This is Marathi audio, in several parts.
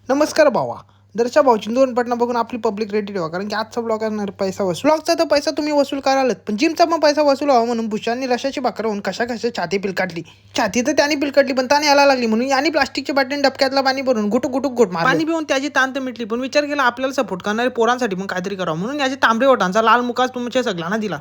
नमस्कार भावा. दरच्या भाऊची 2 पटना बघून आपली पब्लिक रेडी ठेवा, कारण की आजचा ब्लॉग असणार पैसा वसूल. ब्लॉगचा तर पैसा तुम्ही वसूल करालच, पण जिमचा पण पैसा वसूल व्हावा म्हणून भुशांनी रशाची भाकर होऊन कशा छाती पिलकाटली. छाती तर त्याने पिलकाटली, पण ताने यायला लागली म्हणून याने प्लास्टिकच्या बाटलीने डबक्यातलं पाणी भरून गुटुक गुटुक घोट मारलं. पाणी पिऊन त्याची ताण तर मिटली, पण विचार केला आपल्याला सपोर्ट करणारे पोरांसाठी पण काहीतरी करावं म्हणून याची तांबडे ओठांचा लाल मुकाच तुमच्या सगळ्यांना दिला.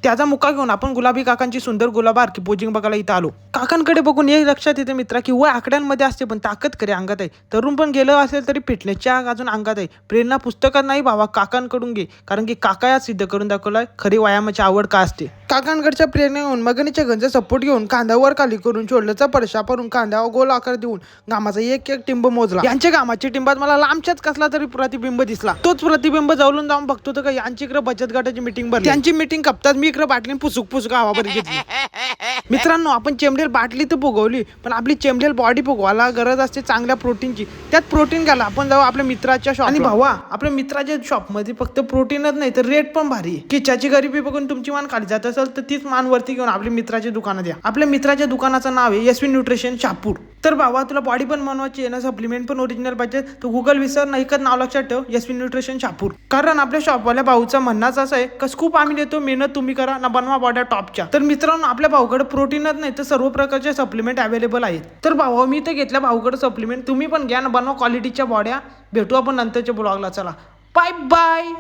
त्याचा मुका घेऊन आपण गुलाबी काकांची सुंदर गुलाबारकी पोजिंग बघायला इथं आलो. काकांकडे बघून हे लक्षात येते मित्रा की वय आकड्यांमध्ये असते, पण ताकद खरे अंगात आहे. तरुण पण गेलं असेल तरी फिटनेसच्या अजून अंगात आहे. प्रेरणा पुस्तकात नाही भावा, काकांकडून घे, कारण की काका या सिद्ध करून दाखवलाय खरी व्यायामाची आवड का असते. काकांकडच्या प्रेरणा घेऊन मगनीच्या गंजा सपोर्ट घेऊन खांद्यावर खाली करून शोल्डरचा पडशा परून खांद्यावर गोल आकार देऊन घामाचा एक एक टिंब मोजला. यांच्या घामाच्या टिंबात मला लांबच्याच कसला तरी प्रतिबिंब दिसला. तोच प्रतिबिंब जवळून जाऊन बघतो तर यांची इकडे बचत गटाची मीटिंग भरली. त्यांची मीटिंग कपतात मी इकडे बाटली पुसूक हवा घेतली. मित्रांनो, आपण चेमडेल बाटली तर फुगवली, पण आपली चेमडेल बॉडी फुगवायला गरज असते चांगल्या प्रोटीनची. त्यात प्रोटीन घाला. आपण जाऊ आपल्या मित्राच्या शॉप. आणि भावा, आपल्या मित्राच्या शॉप मध्ये फक्त प्रोटीनच नाही तर रेट पण भारी. किच्याची गरिबी बघून तुमची मान खाली जात असेल तर तीच मान वरती घेऊन आपल्या मित्राच्या दुकानात द्या. आपल्या मित्राच्या दुकानाचं नाव आहे यशवी न्यूट्रिशन शहापूर. तर भावा, तुला बॉडी पण बनवायची आहे ना, सप्लिमेंट पण ओरिजिनल पाहिजे, तर गुगल विसर ना, एकच नाव लक्षात ठेव, यशवी न्यूट्रिशन शहापूर. कारण आपल्या शॉपवाल्या भाऊचा म्हणणंच असं आहे की खूप आम्ही देतो, मेहनत तुम्ही करा ना, बनवा बॉड्या टॉपच्या. तर मित्रांनो, आपल्या भाऊकडे प्रोटीनच नाही तर सर्व प्रकारचे सप्लिमेंट अवेलेबल आहेत. तर भाऊ, मी तर घेतल्या भाऊकडे सप्लिमेंट, तुम्ही पण घ्या ना, बनवा क्वालिटीच्या बॉड्या. भेटू आपण नंतरच्या ब्लॉगला. चला, बाय बाय.